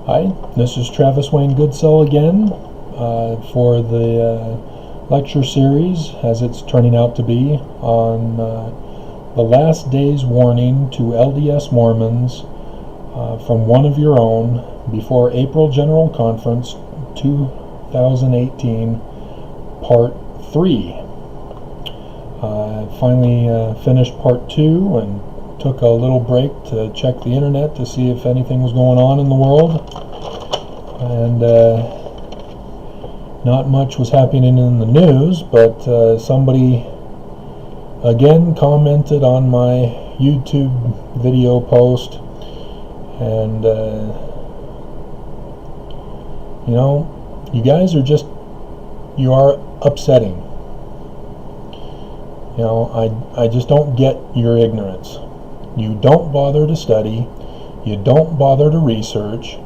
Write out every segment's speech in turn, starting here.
Hi, this is Travis Wayne Goodsell again for the lecture series, as it's turning out to be, on the last day's warning to LDS Mormons from one of your own before April General Conference 2018, Part 3. Finally finished Part 2 and took a little break to check the internet to see if anything was going on in the world, and not much was happening in the news, but somebody again commented on my YouTube video post, and you guys are just, you are upsetting. I just don't get your ignorance. You don't bother to study, you don't bother to research,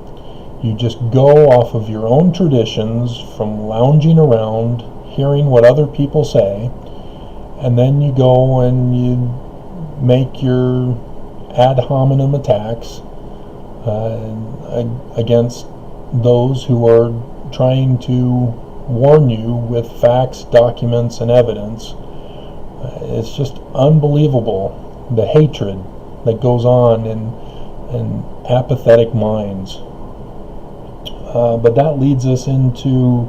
you just go off of your own traditions from lounging around, hearing what other people say, and then you go and you make your ad hominem attacks against those who are trying to warn you with facts, documents, and evidence. It's just unbelievable, the hatred that goes on in apathetic minds. But that leads us into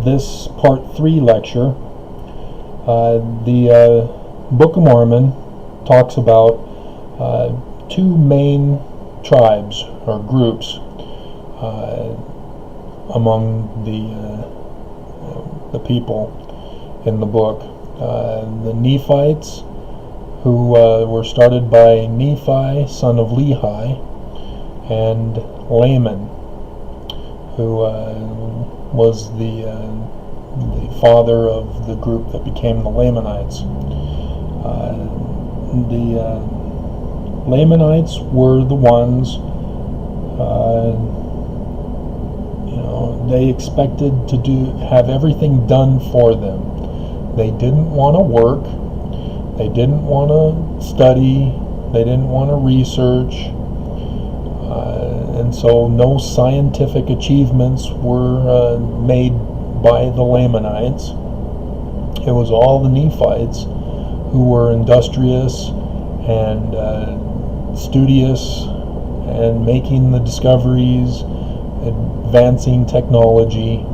this Part 3 lecture. The Book of Mormon talks about two main tribes or groups among the people in the book. The Nephites, who were started by Nephi, son of Lehi, and Laman, who was the father of the group that became the Lamanites. The Lamanites were the ones, they expected to have everything done for them. They didn't want to work, they didn't want to study, they didn't want to research, and so no scientific achievements were made by the Lamanites. It was all the Nephites who were industrious and studious and making the discoveries, advancing technology.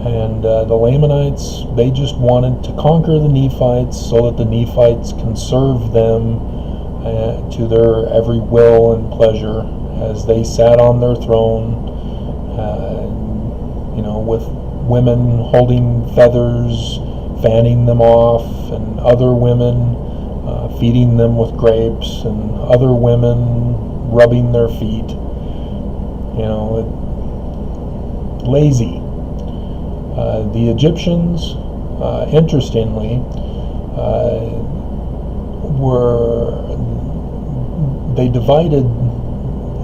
And the Lamanites, they just wanted to conquer the Nephites so that the Nephites can serve them to their every will and pleasure as they sat on their throne, with women holding feathers, fanning them off, and other women feeding them with grapes, and other women rubbing their feet. Lazy. The Egyptians, interestingly, they divided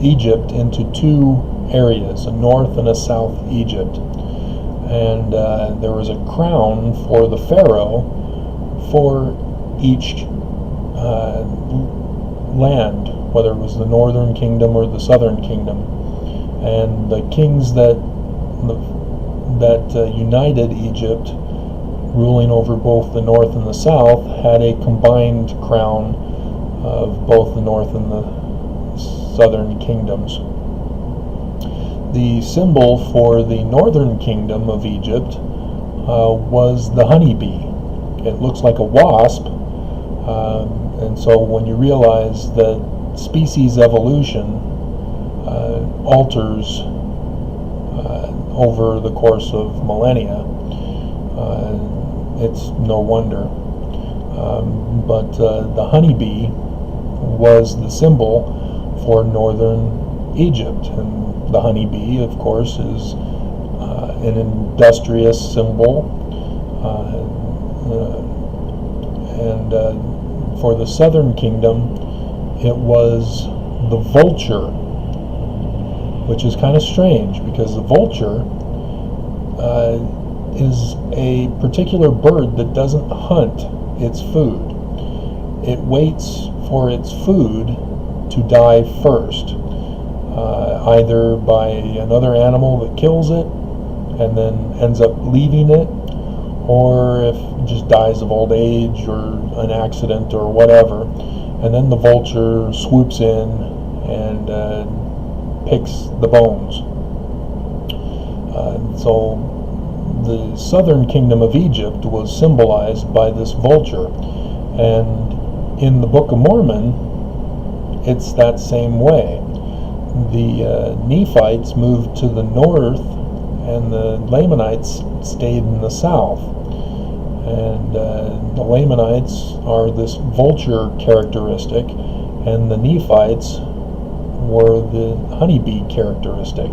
Egypt into two areas, a north and a south Egypt, and there was a crown for the pharaoh for each land, whether it was the northern kingdom or the southern kingdom, and the kings that united Egypt, ruling over both the north and the south, had a combined crown of both the north and the southern kingdoms. The symbol for the northern kingdom of Egypt was the honeybee. It looks like a wasp, and so when you realize that species evolution alters over the course of millennia, it's no wonder. But the honeybee was the symbol for northern Egypt, and the honeybee, of course, is an industrious symbol, and for the southern kingdom it was the vulture, which is kind of strange because the vulture is a particular bird that doesn't hunt its food. It waits for its food to die first, either by another animal that kills it and then ends up leaving it, or if it just dies of old age or an accident or whatever, and then the vulture swoops in and picks the bones. So the southern kingdom of Egypt was symbolized by this vulture, and in the Book of Mormon it's that same way. The Nephites moved to the north and the Lamanites stayed in the south, and the Lamanites are this vulture characteristic and the Nephites were the honeybee characteristic.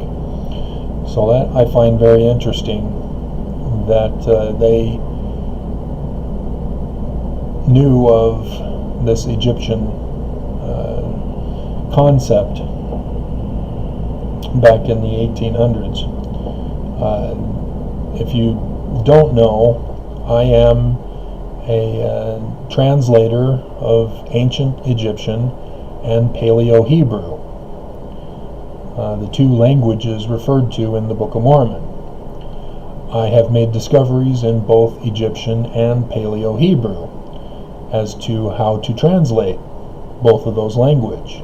So that I find very interesting, that they knew of this Egyptian concept back in the 1800s. If you don't know, I am a translator of ancient Egyptian and Paleo-Hebrew, the two languages referred to in the Book of Mormon. I have made discoveries in both Egyptian and Paleo-Hebrew as to how to translate both of those languages.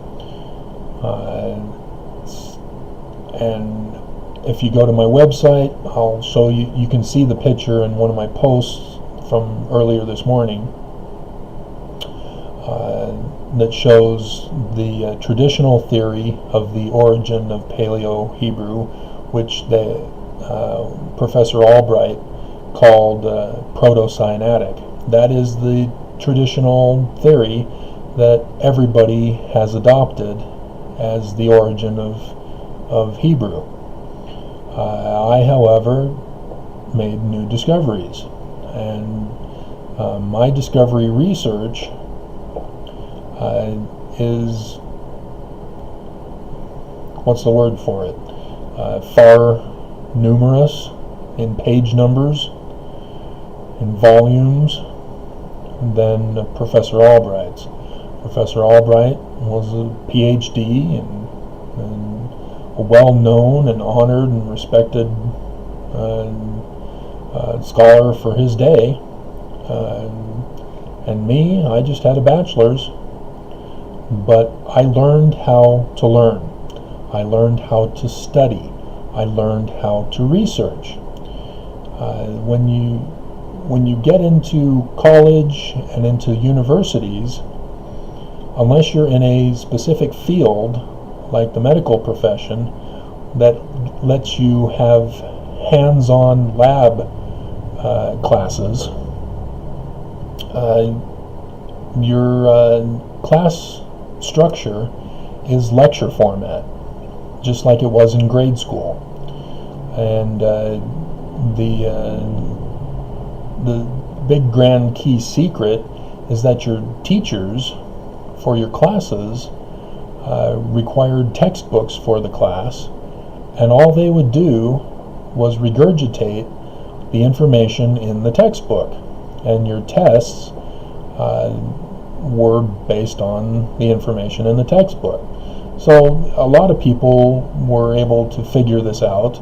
And if you go to my website, I'll show you, you can see the picture in one of my posts from earlier this morning that shows the traditional theory of the origin of Paleo-Hebrew, which Professor Albright called Proto-Sinaitic. That is the traditional theory that everybody has adopted as the origin of Hebrew. I, however, made new discoveries, and my discovery research is, what's the word for it, far numerous in page numbers, in volumes, than Professor Albright's. Professor Albright was a PhD and a well-known and honored and respected scholar for his day, and me, I just had a bachelor's, but I learned how to learn. I learned how to study. I learned how to research. When you get into college and into universities, unless you're in a specific field like the medical profession that lets you have hands-on lab classes, your class structure is lecture format, just like it was in grade school. And the big grand key secret is that your teachers for your classes required textbooks for the class, and all they would do was regurgitate the information in the textbook, and your tests were based on the information in the textbook. So a lot of people were able to figure this out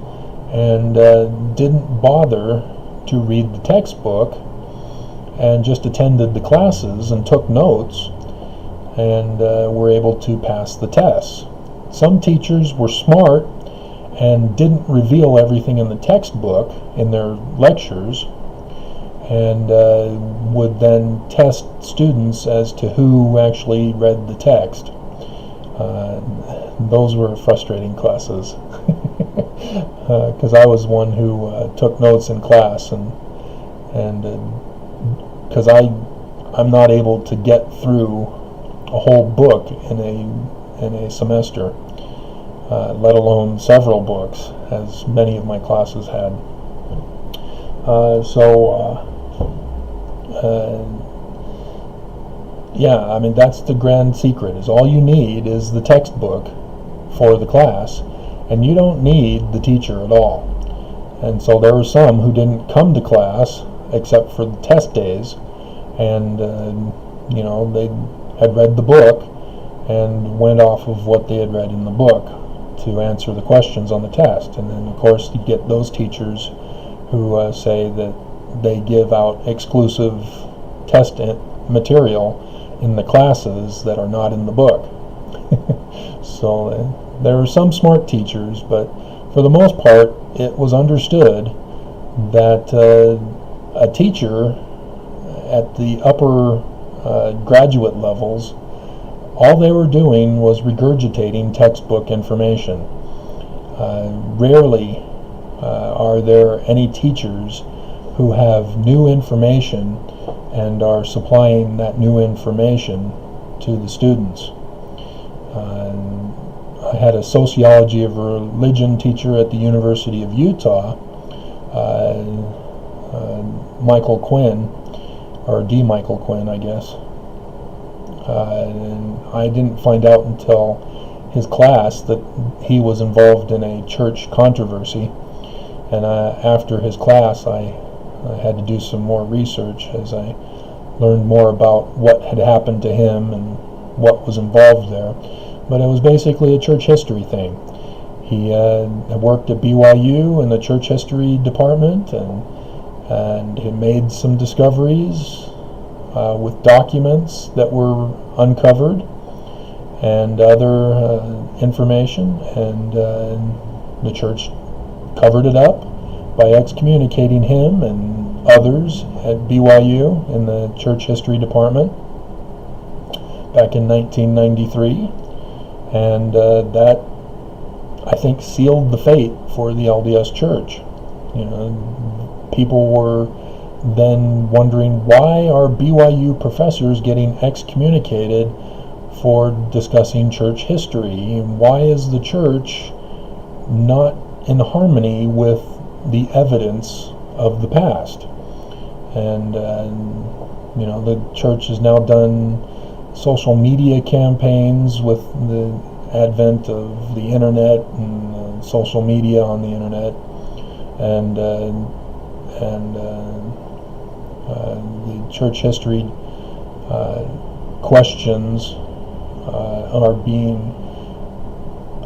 and didn't bother to read the textbook and just attended the classes and took notes and were able to pass the tests. Some teachers were smart and didn't reveal everything in the textbook in their lectures, and would then test students as to who actually read the text. Those were frustrating classes, because I was one who took notes in class, and because I'm not able to get through a whole book in a semester, let alone several books, as many of my classes had. Yeah, I mean, that's the grand secret, is all you need is the textbook for the class, and you don't need the teacher at all. And so there were some who didn't come to class except for the test days, and they had read the book and went off of what they had read in the book to answer the questions on the test. And then, of course, you get those teachers who say that they give out exclusive test material in the classes that are not in the book. So there are some smart teachers, but for the most part, it was understood that a teacher at the upper graduate levels, all they were doing was regurgitating textbook information. Rarely are there any teachers who have new information and are supplying that new information to the students. I had a sociology of religion teacher at the University of Utah, Michael Quinn, or D. Michael Quinn, I guess. And I didn't find out until his class that he was involved in a church controversy. And after his class, I had to do some more research as I learned more about what had happened to him and what was involved there. But it was basically a church history thing. He worked at BYU in the church history department, and he made some discoveries with documents that were uncovered and other information, and the church covered it up by excommunicating him and others at BYU in the church history department back in 1993. And that, I think, sealed the fate for the LDS Church. You know, people were then wondering, why are BYU professors getting excommunicated for discussing church history? Why is the church not in harmony with the evidence of the past? And you know, the church has now done social media campaigns with the advent of the internet and social media on the internet, and the church history questions are being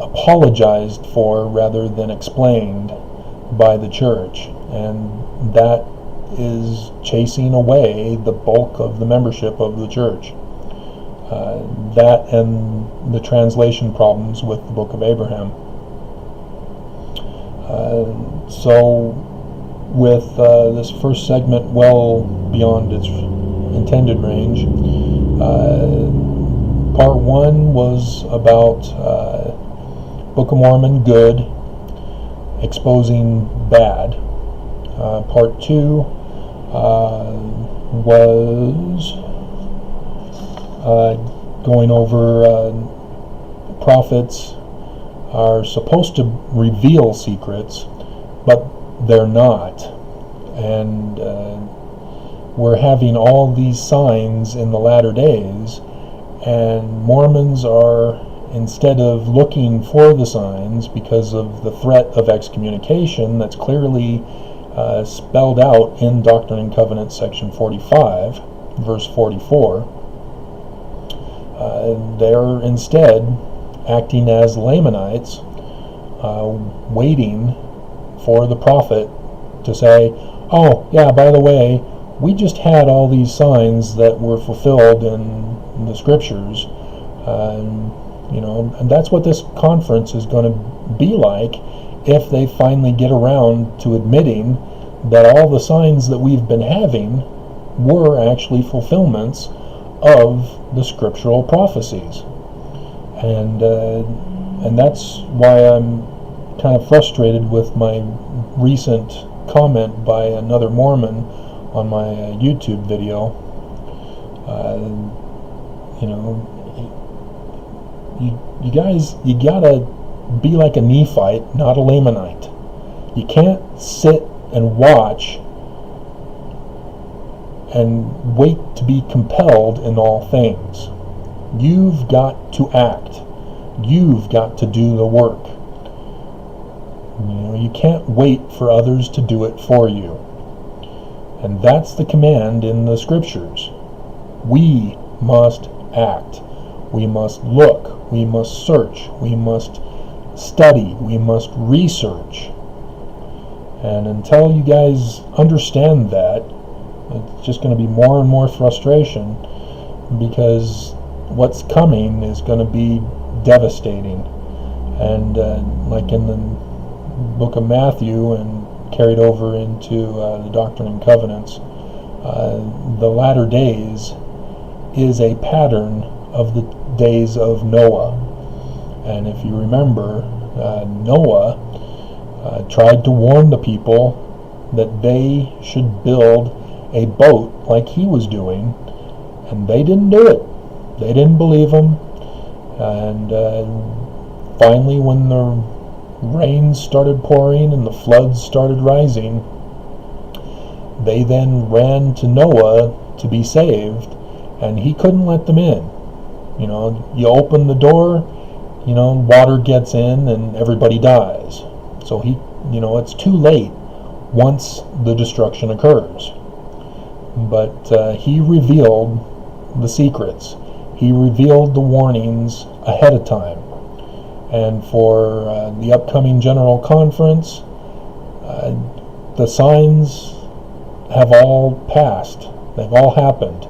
apologized for rather than explained by the church, and that is chasing away the bulk of the membership of the church. That and the translation problems with the Book of Abraham. So with this first segment well beyond its intended range, part one was about Book of Mormon good exposing bad. Part two was going over prophets are supposed to reveal secrets, but they're not. And we're having all these signs in the latter days, and Mormons are, instead of looking for the signs because of the threat of excommunication that's clearly spelled out in Doctrine and Covenants section 45, verse 44, they're instead acting as Lamanites, waiting for the prophet to say, oh yeah, by the way, we just had all these signs that were fulfilled in the scriptures, you know, and that's what this conference is going to be like if they finally get around to admitting that all the signs that we've been having were actually fulfillments of the scriptural prophecies. And that's why I'm kind of frustrated with my recent comment by another Mormon on my YouTube video. You know, you guys, you gotta be like a Nephite, not a Lamanite. You can't sit and watch and wait to be compelled in all things. You've got to act. You've got to do the work. You know, you can't wait for others to do it for you. And that's the command in the scriptures. We must act. We must look, we must search, we must study, we must research. And until you guys understand that, it's just going to be more and more frustration, because what's coming is going to be devastating. And like in the book of Matthew and carried over into the Doctrine and Covenants, the latter days is a pattern of the days of Noah. And if you remember, Noah tried to warn the people that they should build a boat like he was doing, and they didn't do it. They didn't believe him. And finally, when the rains started pouring and the floods started rising, they then ran to Noah to be saved, and he couldn't let them in. You know, you open the door, you know, water gets in and everybody dies. So he, you know, it's too late once the destruction occurs. But he revealed the secrets. He revealed the warnings ahead of time. And for the upcoming General Conference, the signs have all passed. They've all happened.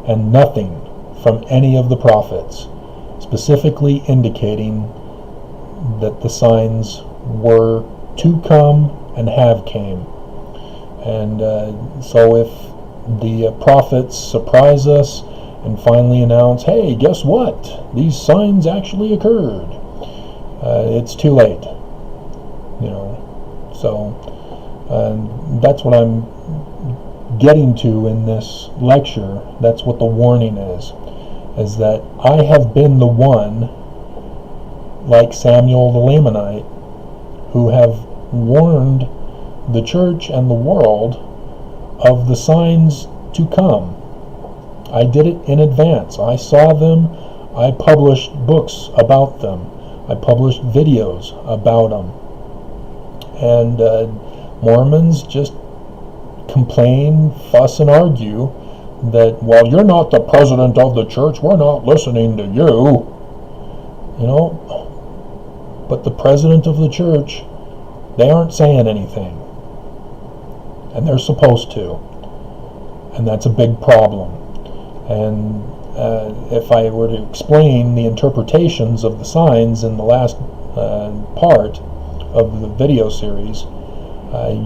And nothing from any of the prophets specifically indicating that the signs were to come and have came. And so if the prophets surprise us and finally announce, hey, guess what? These signs actually occurred. It's too late. You know, so that's what I'm getting to in this lecture. That's what the warning is that I have been the one, like Samuel the Lamanite, who have warned the church and the world of the signs to come. I did it in advance. I saw them. I published books about them. I published videos about them. And Mormons just complain, fuss, and argue that, well, you're not the president of the church, we're not listening to you. You know, but the president of the church, they aren't saying anything. And they're supposed to. And that's a big problem. And if I were to explain the interpretations of the signs in the last part of the video series,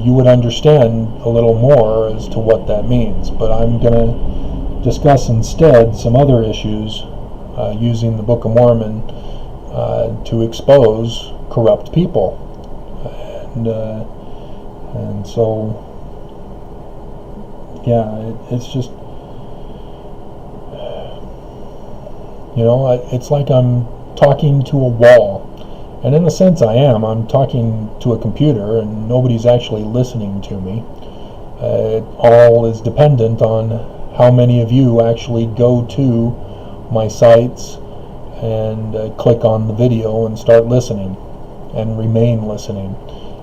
you would understand a little more as to what that means. But I'm going to discuss instead some other issues using the Book of Mormon to expose corrupt people. And so, yeah, it's just, you know, it's like I'm talking to a wall. And in a sense I am. I'm talking to a computer and nobody's actually listening to me. It all is dependent on how many of you actually go to my sites and click on the video and start listening and remain listening.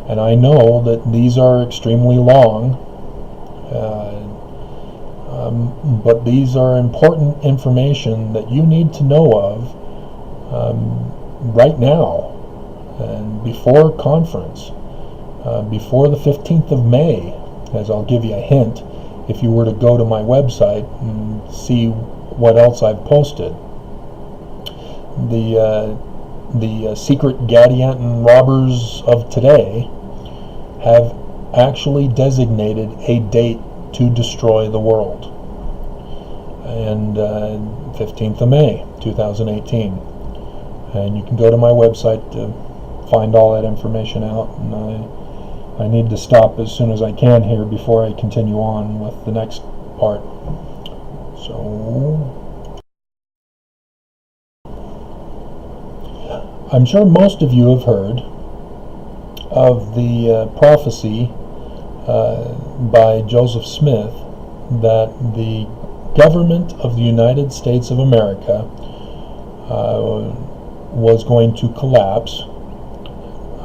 And I know that these are extremely long, but these are important information that you need to know of right now. And before conference, before the 15th of May, as I'll give you a hint if you were to go to my website and see what else I've posted. The secret Gadianton robbers of today have actually designated a date to destroy the world. And 15th of May, 2018. And you can go to my website to find all that information out, and I need to stop as soon as I can here before I continue on with the next part. So I'm sure most of you have heard of the prophecy by Joseph Smith that the government of the United States of America was going to collapse.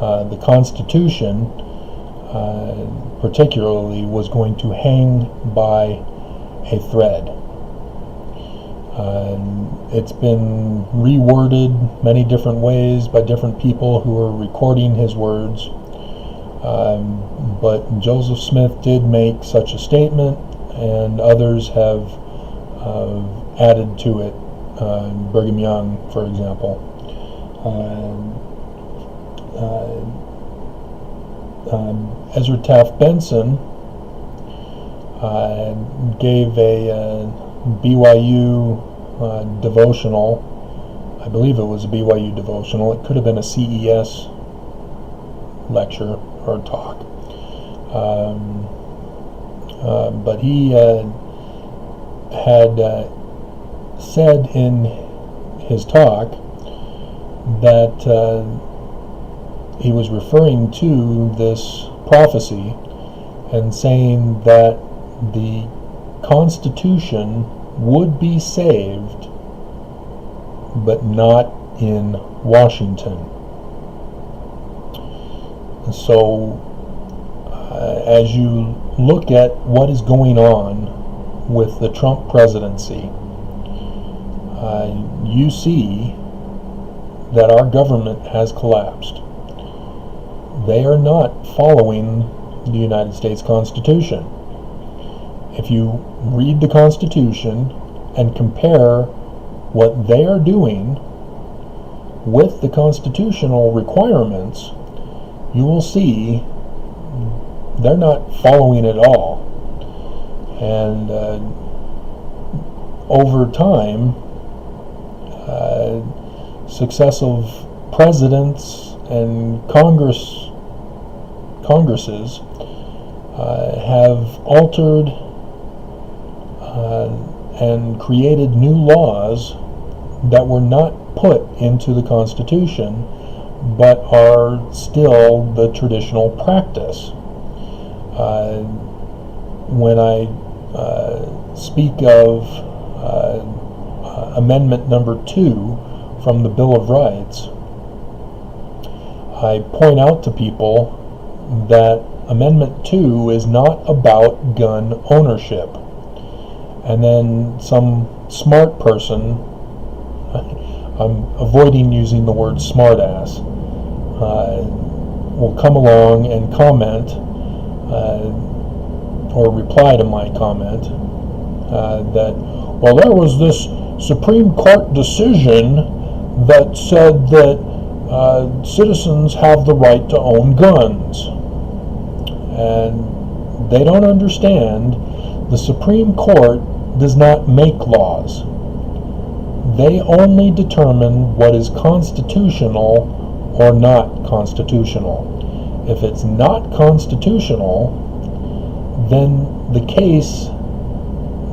The Constitution, particularly, was going to hang by a thread. It's been reworded many different ways by different people who are recording his words. But Joseph Smith did make such a statement, and others have added to it. Brigham Young, for example. Ezra Taft Benson gave a BYU devotional. I believe it was a BYU devotional. It could have been a CES lecture or talk. But he had said in his talk that he was referring to this prophecy and saying that the Constitution would be saved, but not in Washington. So as you look at what is going on with the Trump presidency, you see that our government has collapsed. They are not following the United States Constitution. If you read the Constitution and compare what they are doing with the constitutional requirements, you will see they're not following it all. And over time, successive presidents and Congresses have altered and created new laws that were not put into the Constitution, but are still the traditional practice. When I speak of Amendment number 2 from the Bill of Rights, I point out to people that Amendment 2 is not about gun ownership. And then some smart person, I'm avoiding using the word smartass, will come along and comment or reply to my comment that, well, there was this Supreme Court decision that said that citizens have the right to own guns. And they don't understand the Supreme Court does not make laws. They only determine what is constitutional or not constitutional. If it's not constitutional, then the case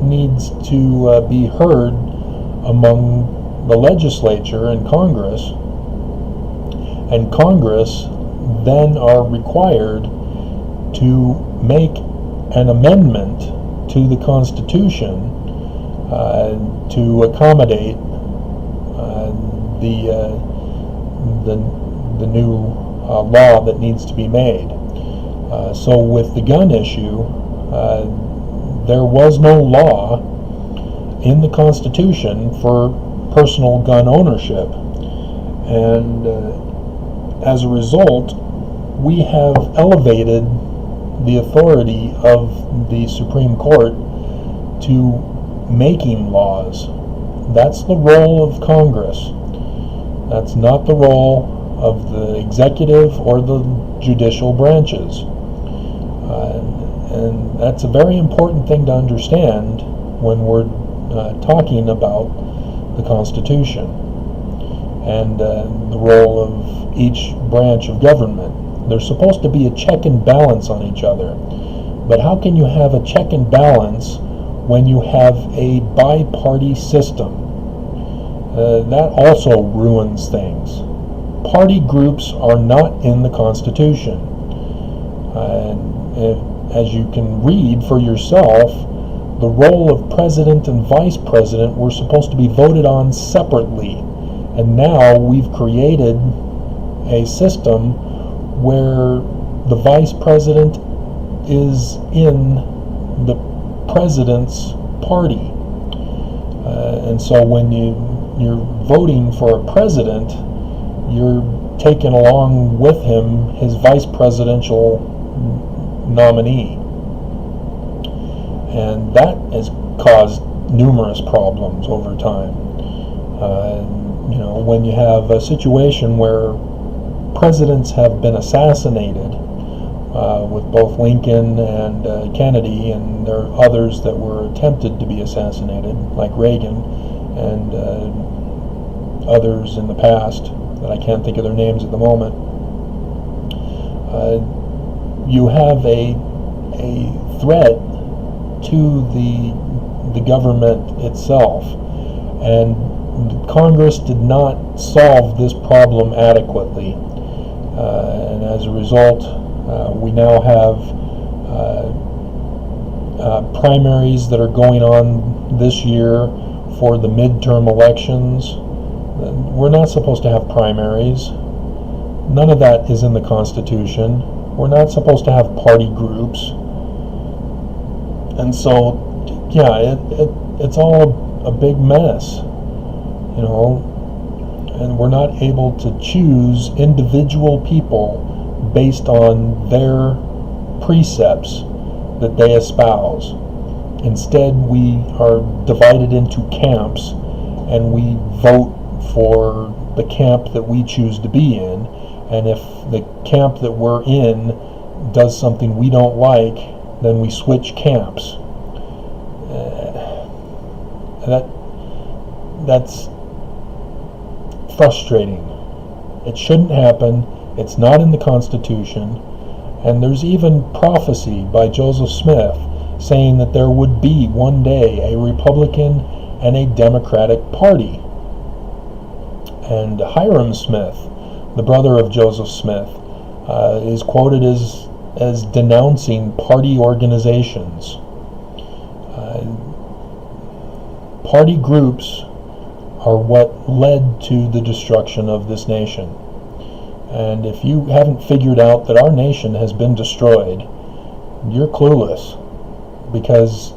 needs to be heard among the legislature and Congress then are required to make an amendment to the Constitution to accommodate the new law that needs to be made. So with the gun issue, there was no law in the Constitution for personal gun ownership, and as a result, we have elevated the authority of the Supreme Court to making laws. That's the role of Congress. That's not the role of the executive or the judicial branches. And that's a very important thing to understand when we're talking about the Constitution and the role of each branch of government. There's supposed to be a check and balance on each other. But how can you have a check and balance when you have a bi-party system? That also ruins things. Party groups are not in the Constitution. As you can read for yourself, the role of president and vice president were supposed to be voted on separately. And now we've created a system where the vice president is in the president's party. And so when you're voting for a president, you're taking along with him his vice presidential nominee. And that has caused numerous problems over time. When you have a situation where presidents have been assassinated, with both Lincoln and Kennedy, and there are others that were attempted to be assassinated, like Reagan, and others in the past that I can't think of their names at the moment. You have a threat to the government itself, and Congress did not solve this problem adequately, and as a result, we now have primaries that are going on this year for the midterm elections. We're not supposed to have primaries. None of that is in the Constitution. We're not supposed to have party groups. And so, yeah, it's all a big mess, and we're not able to choose individual people based on their precepts that they espouse. Instead, we are divided into camps, and we vote for the camp that we choose to be in. And if the camp that we're in does something we don't like, then we switch camps. That's frustrating. It shouldn't happen. It's not in the Constitution, and there's even prophecy by Joseph Smith saying that there would be one day a Republican and a Democratic Party. And Hiram Smith, the brother of Joseph Smith, is quoted as denouncing party organizations. Party groups are what led to the destruction of this nation. And if you haven't figured out that our nation has been destroyed, you're clueless, because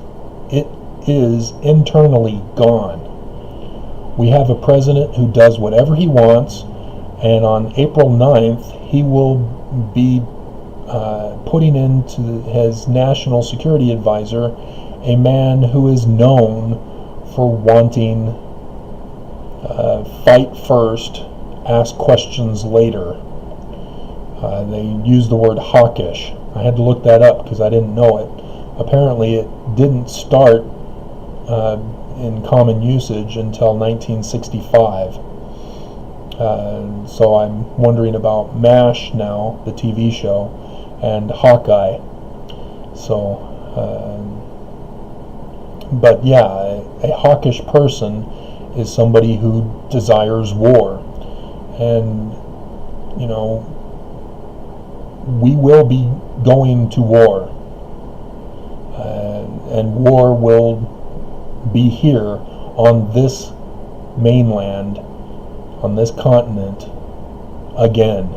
it is internally gone. We have a president who does whatever he wants, and on April 9th, he will be putting into his national security advisor a man who is known for wanting fight first, ask questions later. They use the word hawkish. I had to look that up because I didn't know it. Apparently it didn't start in common usage until 1965. So I'm wondering about MASH now, the TV show, and Hawkeye. So, but yeah, a hawkish person is somebody who desires war. And, we will be going to war. And war will be here on this mainland, on this continent, again.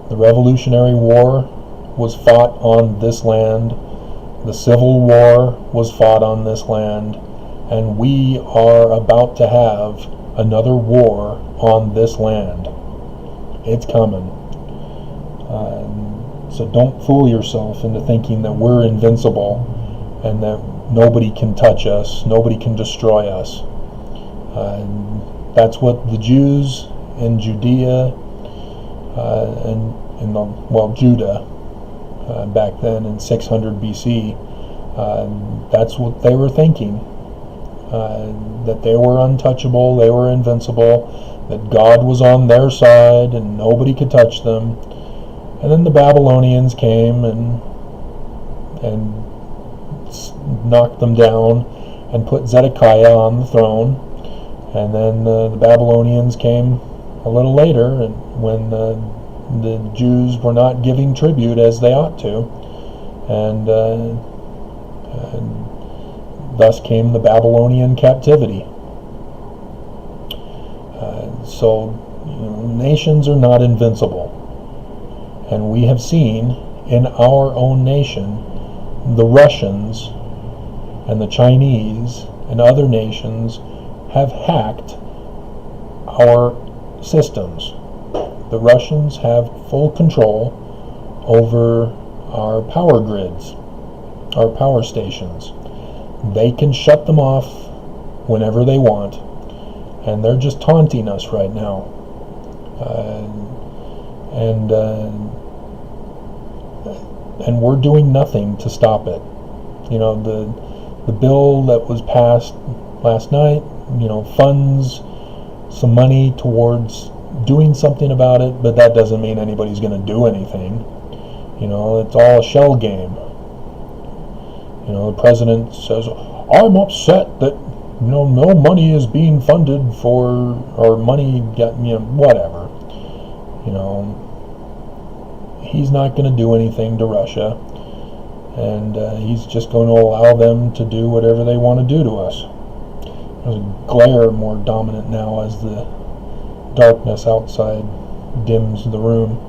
The Revolutionary War was fought on this land. The Civil War was fought on this land. And we are about to have another war on this land. It's coming. So don't fool yourself into thinking that we're invincible and that nobody can touch us, nobody can destroy us. That's what the Jews in Judea and Judah back then in 600 BC, that's what they were thinking. That they were untouchable, they were invincible, that God was on their side and nobody could touch them. And then the Babylonians came and knocked them down and put Zedekiah on the throne. And then the Babylonians came a little later, and when the Jews were not giving tribute as they ought to, and thus came the Babylonian captivity. So nations are not invincible. And we have seen in our own nation the Russians and the Chinese and other nations have hacked our systems. The Russians have full control over our power grids, our power stations. They can shut them off whenever they want, and they're just taunting us right now. And we're doing nothing to stop it. You know, the bill that was passed last night, you know, funds some money towards doing something about it, but that doesn't mean anybody's going to do anything. You know, it's all a shell game. You know, the president says, I'm upset that, you know, no money is being funded for, or money, whatever. You know, he's not going to do anything to Russia, and he's just going to allow them to do whatever they want to do to us. There's a glare more dominant now as the darkness outside dims the room.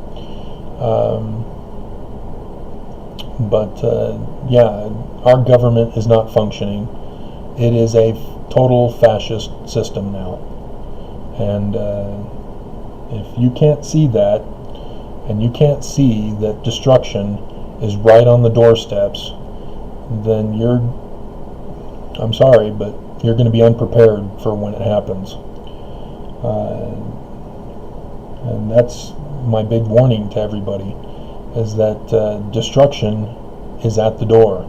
Yeah, our government is not functioning. It is a total fascist system now. And if you can't see that, and you can't see that destruction is right on the doorsteps, then I'm sorry, but you're going to be unprepared for when it happens. And that's my big warning to everybody, is that destruction is at the door.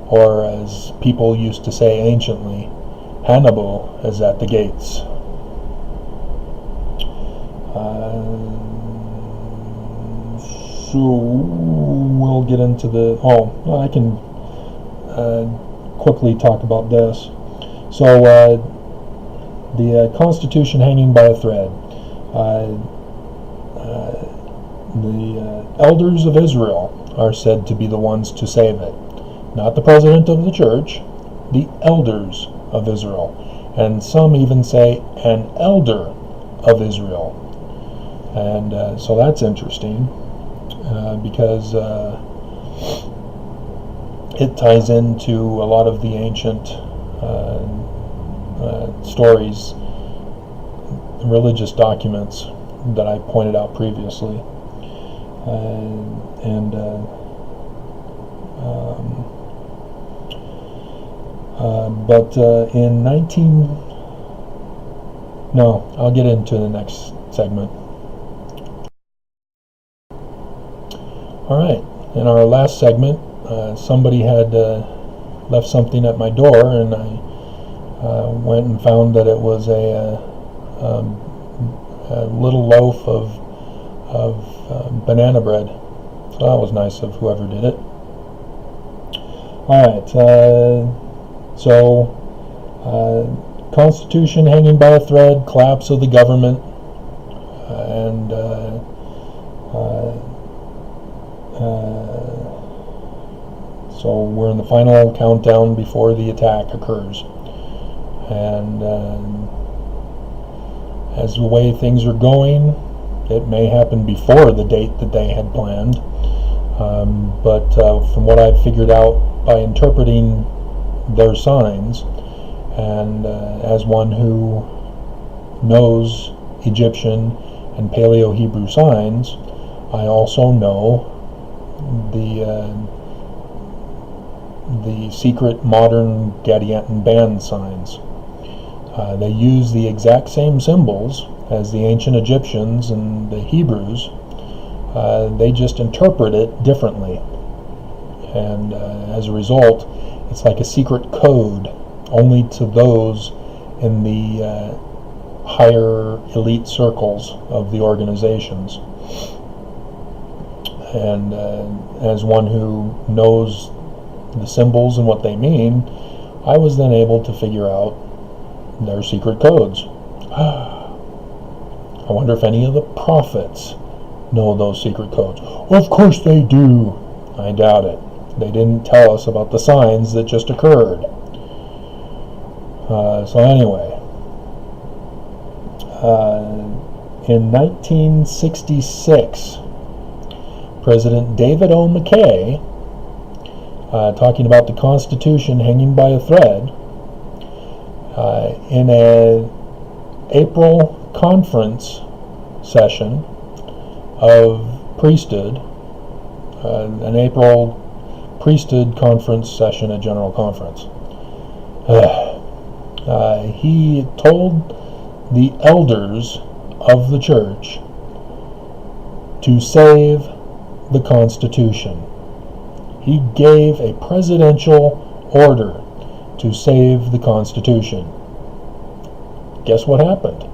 Or as people used to say anciently, Hannibal is at the gates. So we'll get into I can quickly talk about this. So the Constitution hanging by a thread. The elders of Israel are said to be the ones to save it. Not the president of the church, the elders of Israel. And some even say an elder of Israel. And so that's interesting, because it ties into a lot of the ancient stories, religious documents that I pointed out previously. But in I'll get into the next segment. Alright, in our last segment, somebody had left something at my door, and I went and found that it was a little loaf of banana bread. So that was nice of whoever did it. Alright, Constitution hanging by a thread, collapse of the government, and so we're in the final countdown before the attack occurs. And as the way things are going, it may happen before the date that they had planned. But from what I've figured out by interpreting their signs, and as one who knows Egyptian and Paleo-Hebrew signs, I also know the secret modern Gadianton band signs. They use the exact same symbols as the ancient Egyptians and the Hebrews. They just interpret it differently. And as a result, it's like a secret code only to those in the higher elite circles of the organizations. And as one who knows the symbols and what they mean, I was then able to figure out their secret codes. I wonder if any of the prophets know those secret codes. Of course they do. I doubt it. They didn't tell us about the signs that just occurred. So anyway, in 1966, President David O. McKay, talking about the Constitution hanging by a thread, in an April conference session of priesthood, an April priesthood conference session at General Conference. He told the elders of the church to save the Constitution. He gave a presidential order to save the Constitution. Guess what happened?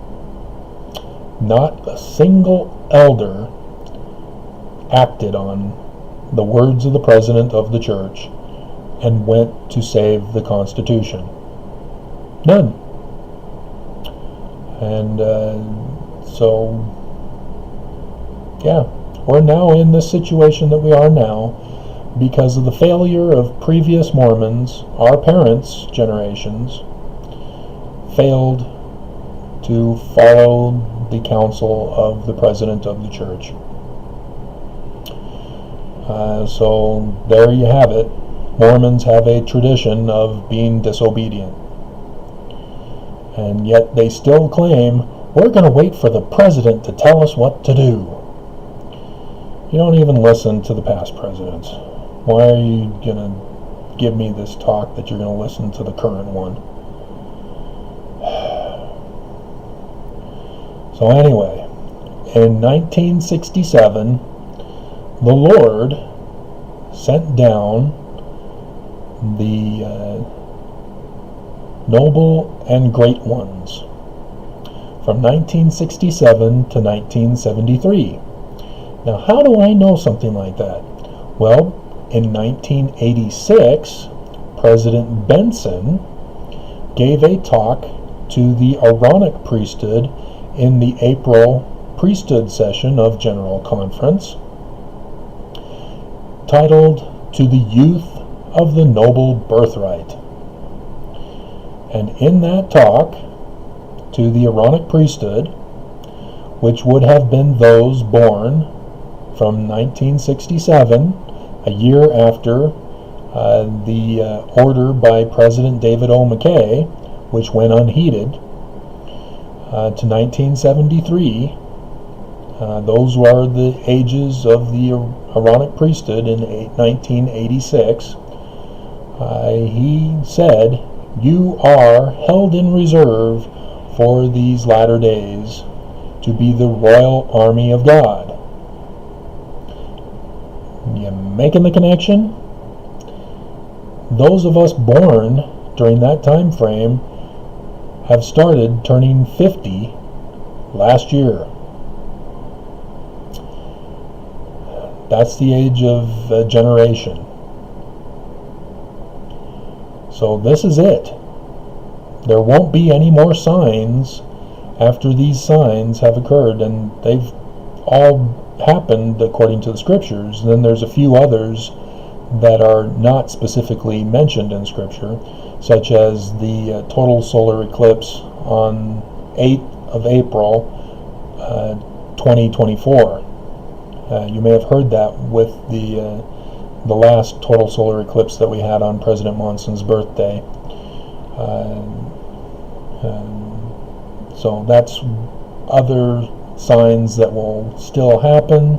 Not a single elder acted on the words of the president of the church and went to save the Constitution. None. And so, yeah, we're now in this situation that we are now because of the failure of previous Mormons, our parents' generations, failed to follow the counsel of the president of the church. So there you have it. Mormons have a tradition of being disobedient. And yet they still claim, we're going to wait for the president to tell us what to do. You don't even listen to the past presidents. Why are you going to give me this talk that you're going to listen to the current one? So anyway, in 1967, the Lord sent down the noble and great ones from 1967 to 1973. Now, how do I know something like that? Well, in 1986, President Benson gave a talk to the Aaronic priesthood in the April priesthood session of General Conference, titled "To the Youth of the Noble Birthright." And in that talk to the Aaronic priesthood, which would have been those born from 1967, a year after the order by President David O. McKay, which went unheeded, to 1973, those were the ages of the Aaronic priesthood in 1986. He said, "You are held in reserve for these latter days to be the royal army of God." You making the connection? Those of us born during that time frame have started turning 50 last year. That's the age of a generation. So this is it. There won't be any more signs after these signs have occurred, and they've all happened according to the scriptures. And then there's a few others that are not specifically mentioned in scripture, such as the total solar eclipse on 8th of April 2024. You may have heard that with the last total solar eclipse that we had on President Monson's birthday. So that's other signs that will still happen,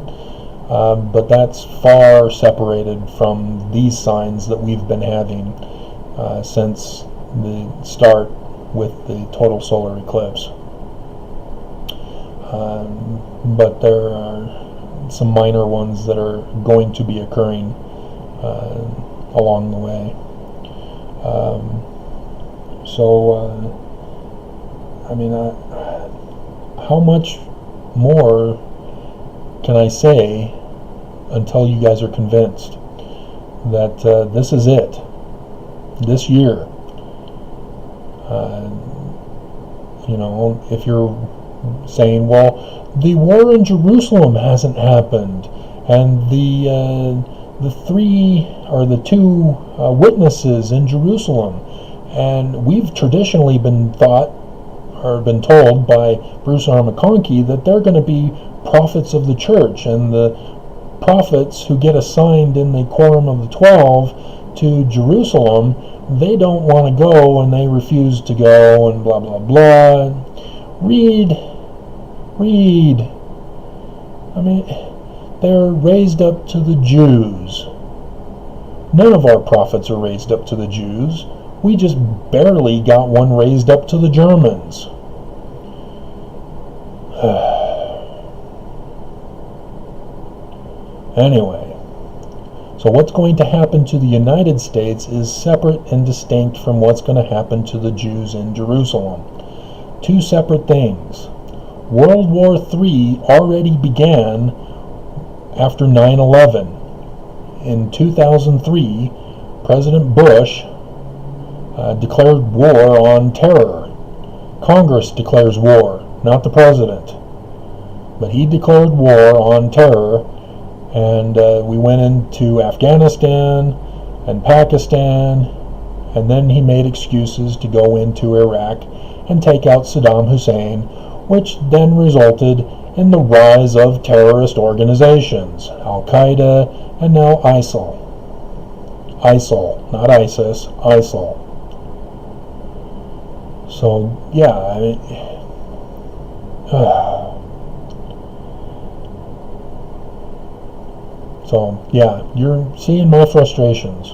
but that's far separated from these signs that we've been having since the start with the total solar eclipse. But there are some minor ones that are going to be occurring along the way. How much more can I say until you guys are convinced that this is it? This year. If you're saying, well, the war in Jerusalem hasn't happened, and the two witnesses in Jerusalem, and we've traditionally been told by Bruce R. McConkie that they're going to be prophets of the church, and the prophets who get assigned in the Quorum of the 12 to Jerusalem, they don't want to go and they refuse to go and blah, blah, blah. Read. I mean, they're raised up to the Jews. None of our prophets are raised up to the Jews. We just barely got one raised up to the Germans. Anyway, so what's going to happen to the United States is separate and distinct from what's going to happen to the Jews in Jerusalem. Two separate things. World War III already began after 9/11. In 2003, President Bush declared war on terror. Congress declares war, not the president. But he declared war on terror, and we went into Afghanistan and Pakistan, and then he made excuses to go into Iraq and take out Saddam Hussein, which then resulted in the rise of terrorist organizations, Al-Qaeda and now ISIL. ISIL, not ISIS, ISIL. So, yeah, I mean, so, yeah, you're seeing my frustrations.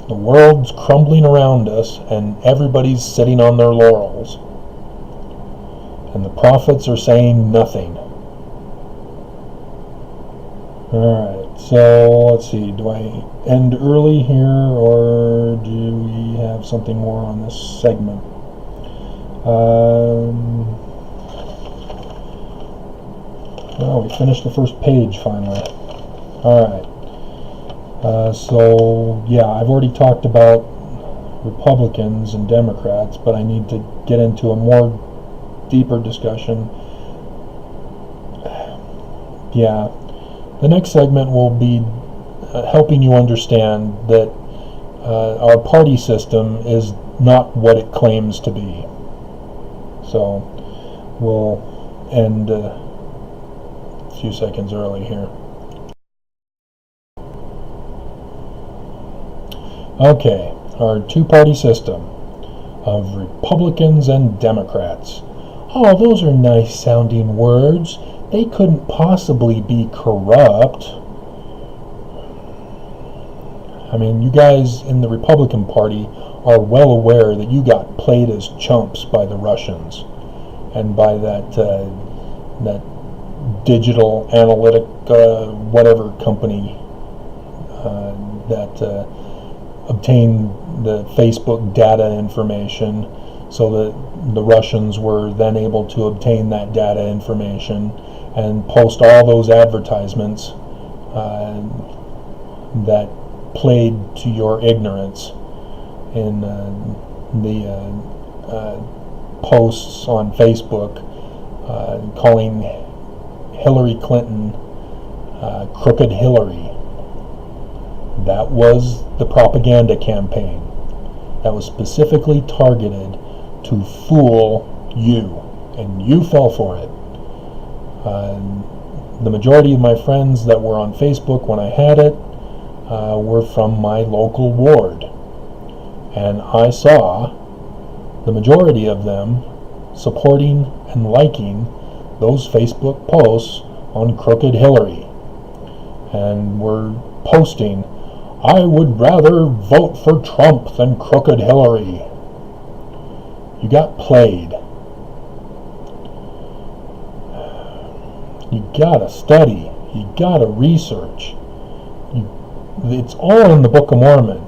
The world's crumbling around us, and everybody's sitting on their laurels. And the prophets are saying nothing. Alright, so let's see. Do I end early here, or do we have something more on this segment? Well, we finished the first page finally. Alright. So, yeah, I've already talked about Republicans and Democrats, but I need to get into a more deeper discussion. Yeah, the next segment will be helping you understand that our party system is not what it claims to be. So, we'll end a few seconds early here. Okay, our two-party system of Republicans and Democrats. Oh, those are nice-sounding words. They couldn't possibly be corrupt. I mean, you guys in the Republican Party are well aware that you got played as chumps by the Russians and by that digital analytic whatever company that obtained the Facebook data information, so that the Russians were then able to obtain that data information and post all those advertisements that played to your ignorance in the posts on Facebook calling Hillary Clinton Crooked Hillary. That was the propaganda campaign that was specifically targeted to fool you, and you fell for it. The majority of my friends that were on Facebook when I had it were from my local ward, and I saw the majority of them supporting and liking those Facebook posts on Crooked Hillary, and were posting, "I would rather vote for Trump than Crooked Hillary." You got played. You gotta study. You gotta research. It's all in the Book of Mormon.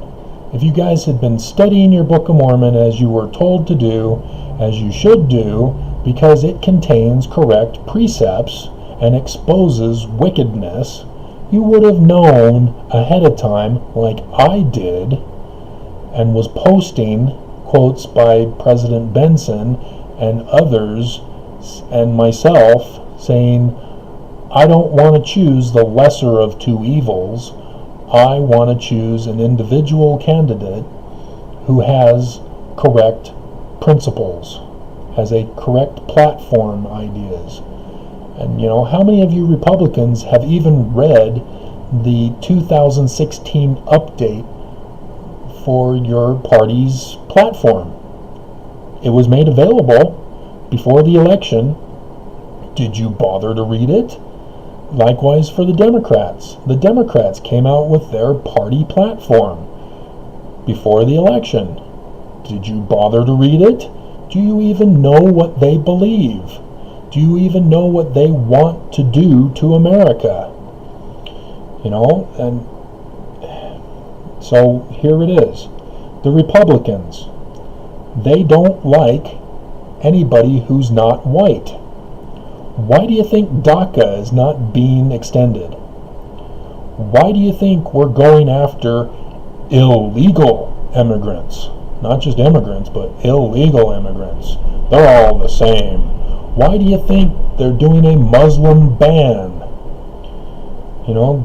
If you guys had been studying your Book of Mormon as you were told to do, as you should do, because it contains correct precepts and exposes wickedness, you would have known ahead of time, like I did, and was posting quotes by President Benson and others and myself saying, I don't want to choose the lesser of two evils. I want to choose an individual candidate who has correct principles, has a correct platform ideas, And how many of you Republicans have even read the 2016 update for your party's platform? It was made available before the election. Did you bother to read it? Likewise for the Democrats. The Democrats came out with their party platform before the election. Did you bother to read it? Do you even know what they believe? Do you even know what they want to do to America? And so here it is. The Republicans, they don't like anybody who's not white. Why do you think DACA is not being extended? Why do you think we're going after illegal immigrants? Not just immigrants, but illegal immigrants. They're all the same. Why do you think they're doing a Muslim ban?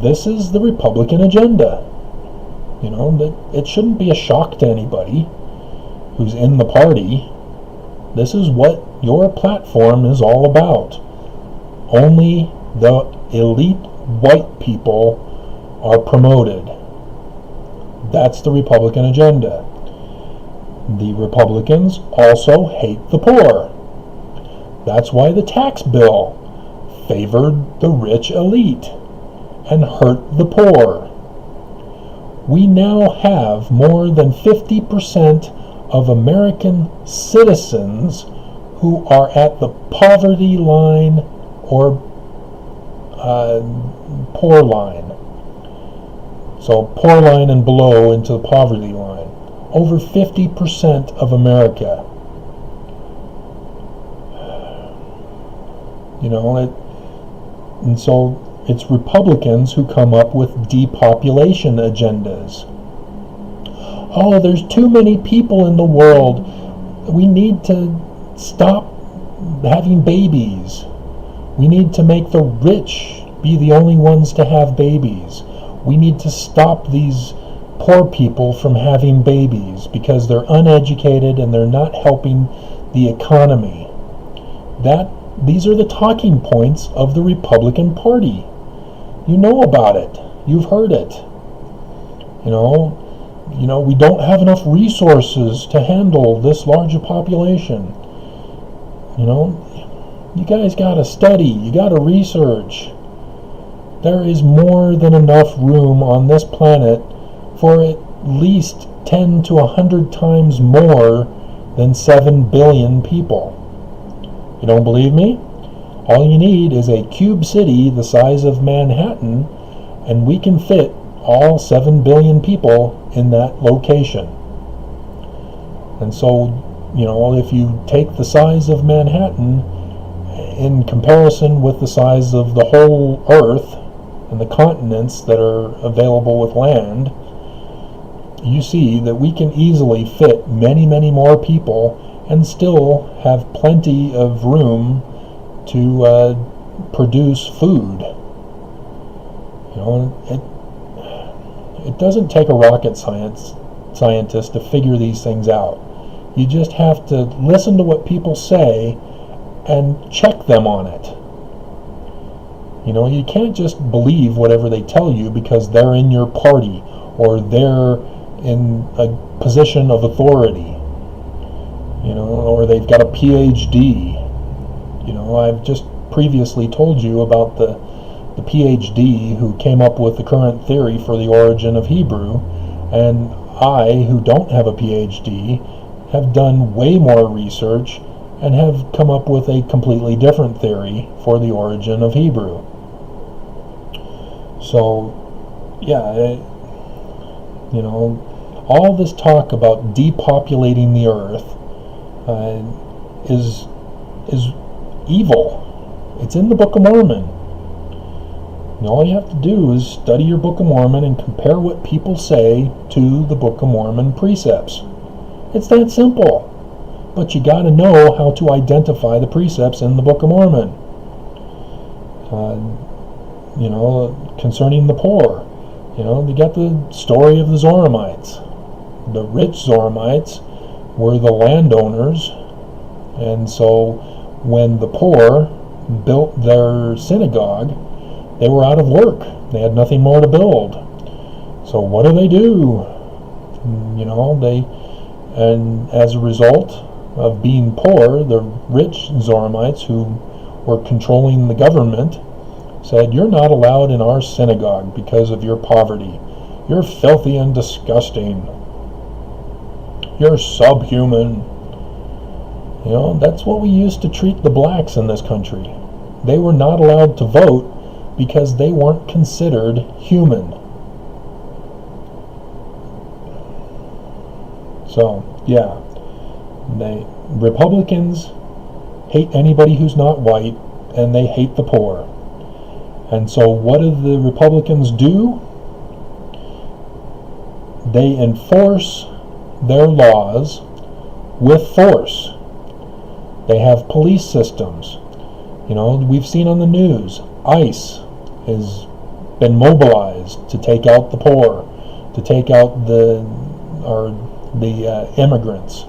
This is the Republican agenda. It shouldn't be a shock to anybody who's in the party. This is what your platform is all about. Only the elite white people are promoted. That's the Republican agenda. The Republicans also hate the poor. That's why the tax bill favored the rich elite and hurt the poor. We now have more than 50% of American citizens who are at the poverty line or poor line. So poor line and below into the poverty line. Over 50% of America. And so it's Republicans who come up with depopulation agendas. Oh, there's too many people in the world. We need to stop having babies. We need to make the rich be the only ones to have babies. We need to stop these poor people from having babies because they're uneducated and they're not helping the economy. These are the talking points of the Republican Party. You know about it. You've heard it. We don't have enough resources to handle this large a population. You guys gotta study. You gotta research. There is more than enough room on this planet for at least 10 to 100 times more than 7 billion people. You don't believe me? All you need is a cube city the size of Manhattan, and we can fit all 7 billion people in that location. And so, if you take the size of Manhattan in comparison with the size of the whole Earth and the continents that are available with land, you see that we can easily fit many, many more people and still have plenty of room to produce food. It doesn't take a rocket scientist to figure these things out. You just have to listen to what people say and check them on it. You can't just believe whatever they tell you because they're in your party or they're in a position of authority, or they've got a PhD. I've just previously told you about the PhD who came up with the current theory for the origin of Hebrew, and I, who don't have a PhD, have done way more research and have come up with a completely different theory for the origin of Hebrew. So, all this talk about depopulating the earth is evil. It's in the Book of Mormon. And all you have to do is study your Book of Mormon and compare what people say to the Book of Mormon precepts. It's that simple. But you got to know how to identify the precepts in the Book of Mormon. Concerning the poor. They got the story of the Zoramites. The rich Zoramites were the landowners, and so when the poor built their synagogue, they were out of work. They had nothing more to build. So what do? And as a result of being poor, the rich Zoramites who were controlling the government said, "You're not allowed in our synagogue because of your poverty. You're filthy and disgusting. You're subhuman." That's what we used to treat the blacks in this country. They were not allowed to vote because they weren't considered human. So, yeah, Republicans hate anybody who's not white, and they hate the poor. And so what do the Republicans do? They enforce their laws with force. They have police systems. We've seen on the news, ICE has been mobilized to take out the poor, to take out the immigrants.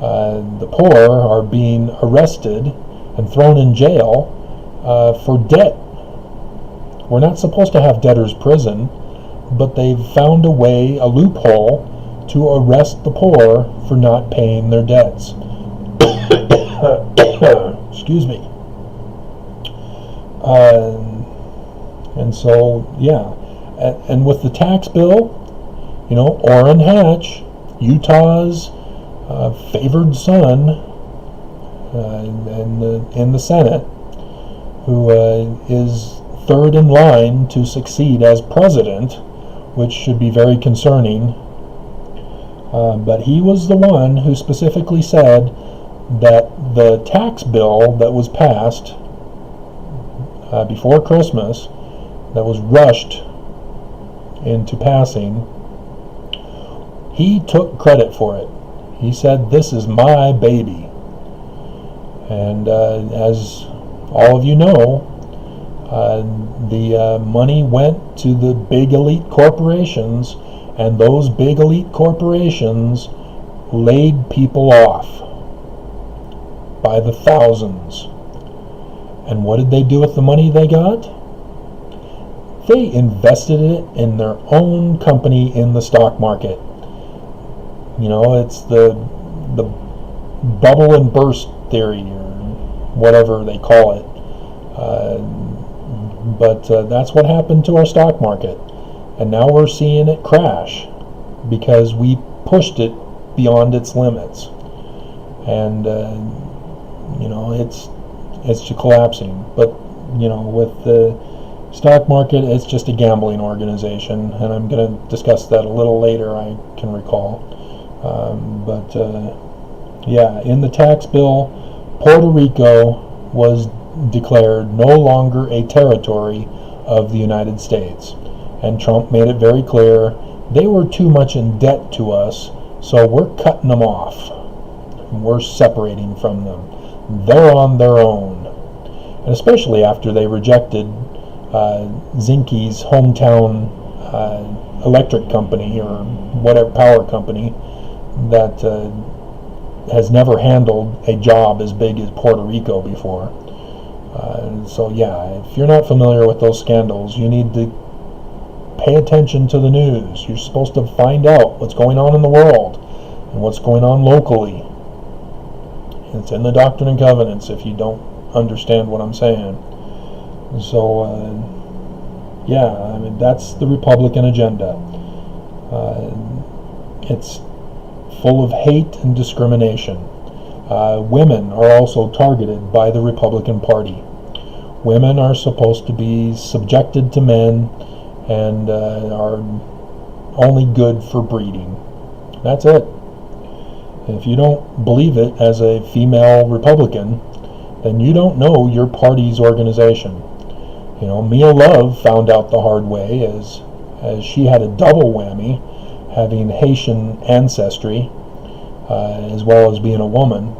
The poor are being arrested and thrown in jail for debt. We're not supposed to have debtor's prison, but they've found a loophole to arrest the poor for not paying their debts. Excuse me. And so, yeah. And with the tax bill, Orrin Hatch, Utah's favored son in the Senate, who is third in line to succeed as president, which should be very concerning. But he was the one who specifically said that the tax bill that was passed before Christmas, that was rushed into passing, he took credit for it. He said, "This is my baby." And as all of you know, the money went to the big elite corporations, and those big elite corporations laid people off by the thousands. And what did they do with the money they got? They invested it in their own company in the stock market. It's the bubble and burst theory, or whatever they call it. But that's what happened to our stock market. And now we're seeing it crash because we pushed it beyond its limits. And, it's collapsing. But, with the stock market, it's just a gambling organization. And I'm going to discuss that a little later, I can recall. In the tax bill, Puerto Rico was declared no longer a territory of the United States. And Trump made it very clear they were too much in debt to us, so we're cutting them off. We're separating from them. They're on their own. And especially after they rejected Zinke's hometown electric company, or whatever power company, that has never handled a job as big as Puerto Rico before. If you're not familiar with those scandals, you need to pay attention to the news. You're supposed to find out what's going on in the world and what's going on locally. It's in the Doctrine and Covenants if you don't understand what I'm saying. So, that's the Republican agenda. It's full of hate and discrimination. Women are also targeted by the Republican Party. Women are supposed to be subjected to men and are only good for breeding. That's it. If you don't believe it as a female Republican, then you don't know your party's organization. Mia Love found out the hard way as she had a double whammy, having Haitian ancestry, as well as being a woman,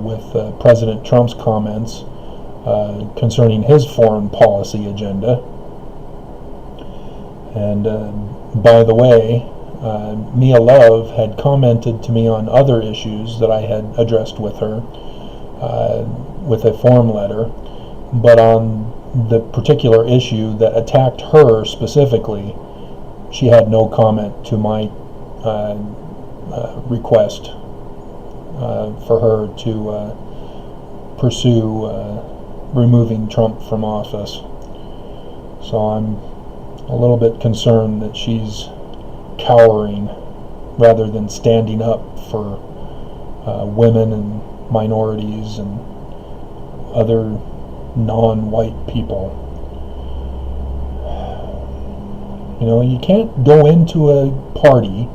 with President Trump's comments concerning his foreign policy agenda. And by the way, Mia Love had commented to me on other issues that I had addressed with her with a form letter, but on the particular issue that attacked her specifically, she had no comment to my request for her to pursue removing Trump from office. So I'm a little bit concerned that she's cowering rather than standing up for women and minorities and other non-white people. You know, you can't go into a party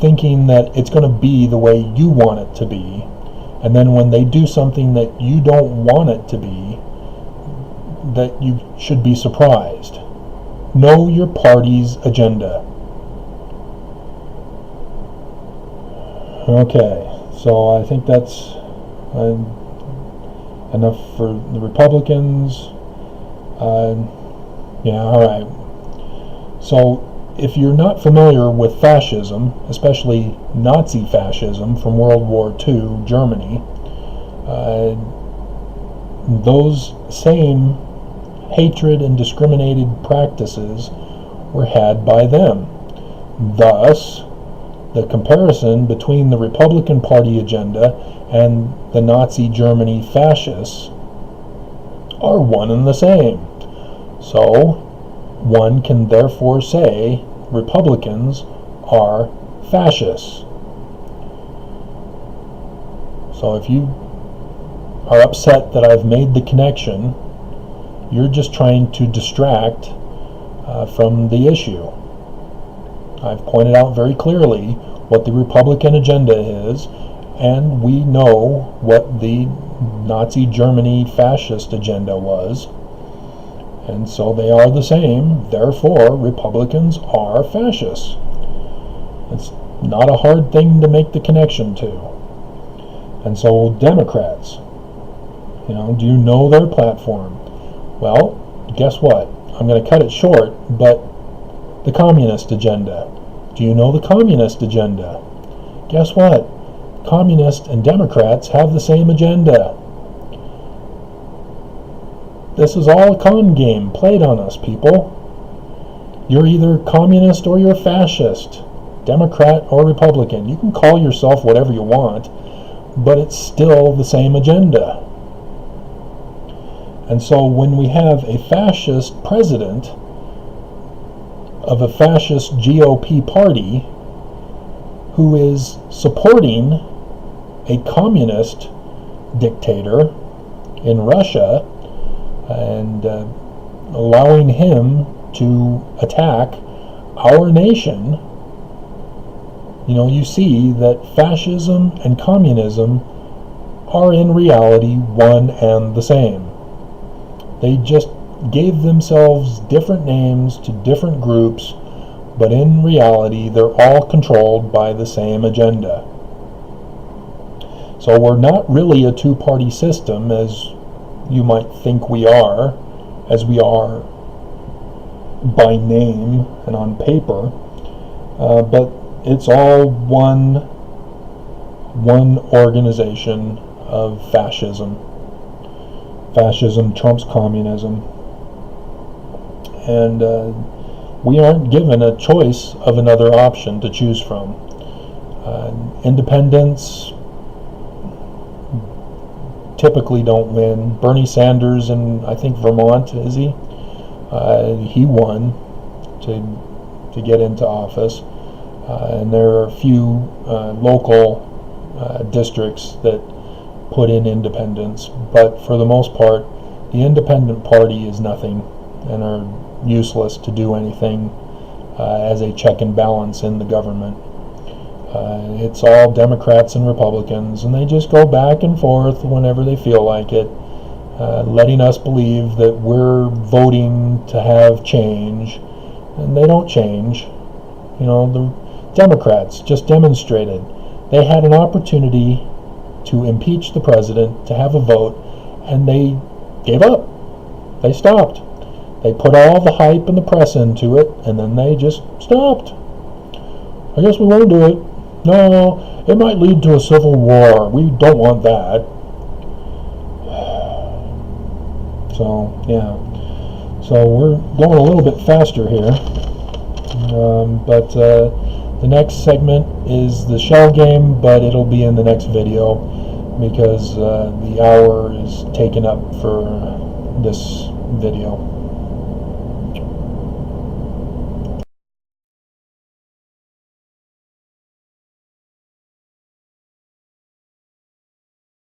thinking that it's going to be the way you want it to be, and then when they do something that you don't want it to be, that you should be surprised. Know your party's agenda. Okay, so I think that's enough for the Republicans. Alright. So, if you're not familiar with fascism, especially Nazi fascism from World War II Germany, those same hatred and discriminated practices were had by them. Thus, the comparison between the Republican Party agenda and the Nazi Germany fascists are one and the same. So, one can therefore say Republicans are fascists. So if you are upset that I've made the connection, you're just trying to distract from the issue. I've pointed out very clearly what the Republican agenda is, and we know what the Nazi Germany fascist agenda was. And so they are the same, therefore Republicans are fascists. It's not a hard thing to make the connection to. And so Democrats, do you know their platform? Well, guess what? I'm going to cut it short, but the communist agenda. Do you know the communist agenda? Guess what? Communists and Democrats have the same agenda. This is all a con game played on us, people. You're either communist or you're fascist, Democrat or Republican. You can call yourself whatever you want, but it's still the same agenda. And so when we have a fascist president of a fascist GOP party who is supporting a communist dictator in Russia, and allowing him to attack our nation, you see that fascism and communism are in reality one and the same. They just gave themselves different names to different groups, but in reality they're all controlled by the same agenda. So we're not really a two-party system as you might think we are, as we are by name and on paper, but it's all one organization of fascism. Fascism trumps communism, and we aren't given a choice of another option to choose from. Independents typically don't win. Bernie Sanders in, I think, Vermont, is he? He won to get into office. And there are a few local districts that put in independents, but for the most part, the independent party is nothing and are useless to do anything as a check and balance in the government. It's all Democrats and Republicans, and they just go back and forth whenever they feel like it, letting us believe that we're voting to have change, and they don't change. The Democrats just demonstrated. They had an opportunity to impeach the president, to have a vote, and they gave up. They stopped. They put all the hype and the press into it, and then they just stopped. I guess we won't do it. No, it might lead to a civil war. We don't want that. So yeah, so we're going a little bit faster here, but the next segment is the shell game, but it'll be in the next video because the hour is taken up for this video.